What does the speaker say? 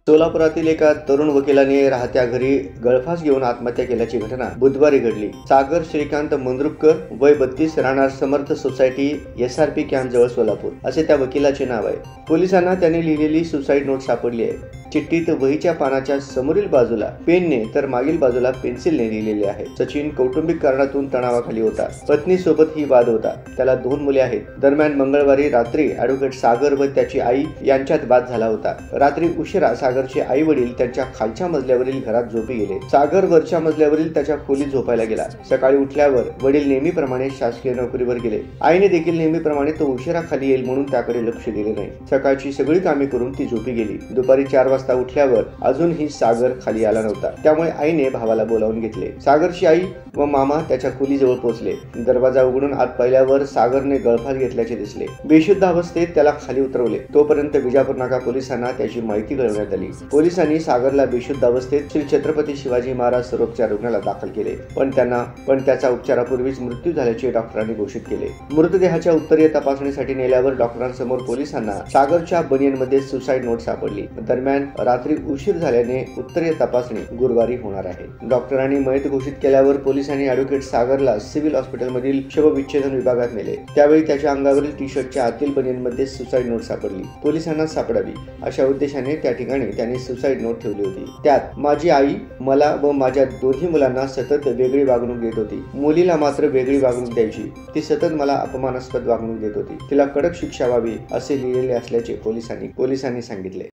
सोलापुरातील एका तरुण वकिलाने राहत्या घरी गळफास घेऊन आत्महत्या केल्याची घटना बुधवारी घडली। सागर श्रीकांत मंद्रुपकर, वय 32, राहणार समर्थ सोसायटी, SRP कॅम्प जवळ सोलापूर असे त्या वकिलाचे नाव आहे। पोलिसांना त्यांनी लिहिलेली सुसाईड नोट सापडली आहे। चिठ्ठीत वहीच्या पानाच्या समोरील बाजूला पेनने तर मागील बाजूला पेन्सिलने लिहिलेले आहे। सचिन कौटुंबिक कारणातून तणावाखाली होता। पत्नीसोबत ही वाद होता। त्याला 2 मुले आहेत। दरम्यान मंगळवारी रात्री ॲडव्होकेट सागर व त्याची आई यांच्यात वाद झाला होता। रात्री उशिरा सागरचे आई वडील त्यांच्या खालच्या मजल्यावरील घरात झोपी गेले। सागर वरच्या मजल्यावरील त्याच्या खोलीत झोपायला गेला। सकाळी उठल्यावर वडील नेहमीप्रमाणे शासकीय नोकरीवर गेले। आईने देखील नेहमीप्रमाणे तो उशिरा खाली येईल म्हणून त्याकडे लक्ष दिले नाही। सकाळची सगळी कामे करून ती झोपी गेली। दुपारी 4 वाजता उठल्यावर अजूनही सागर खाली आला नव्हता। त्यामुळे आईने भावाला बोलावून घेतले। सागरची आई व मामा त्याच्या खोलीजवळ पोहोचले। दरवाजा उघडून आत पाहिल्यावर सागरने गळफास घेतल्याचे दिसले। बेशुद्ध अवस्थेत त्याला खाली उतरवले। तोपर्यंत विजापूर नाका पोलिसांना त्याची माहिती कळवण्यात आली। पोलिसांनी सागरला बेशुद्ध अवस्थेत श्री छत्रपती शिवाजी महाराज सर्वोपचार रुग्णालयात दाखल केले, पण त्याचा उपचारापूर्वीच मृत्यू झाल्याचे डॉक्टरांनी घोषित केले। मृतदेहाच्या उत्तरीय तपासणीसाठी नेल्यावर डॉक्टरांसमोर पोलिसांना सागरच्या बनियनमध्ये सुसाईड नोट सापडली। दरम्यान रात्री उशीर झाल्याने उत्तरीय तपासणी गुरुवारी होणार आहे। डॉक्टरांनी मयत घोषित केल्यावर पोलिसांनी ॲडव्होकेट सागरला सिव्हिल हॉस्पिटलमधील शवविच्छेदन विभागात नेले। त्यावेळी त्याच्या अंगावरील टी-शर्टच्या आतील बनियनमध्ये सुसाईड नोट सापडली। पोलिसांना सापडावी अशा उद्देशाने त्या ठिकाणी त्यांनी सुसाईड नोट ठेवली होती। त्यात माझी आई मला व माझ्या दोन्ही मुलांना सतत वेगळी वागणूक देत होती। मुलीला मात्र वेगळी वागणूक द्यायची। ती सतत मला अपमानास्पद वागणूक देत होती। तिला कडक शिक्षा व्हावी असे लिहिलेले असल्याचे पोलिसांनी सांगितले।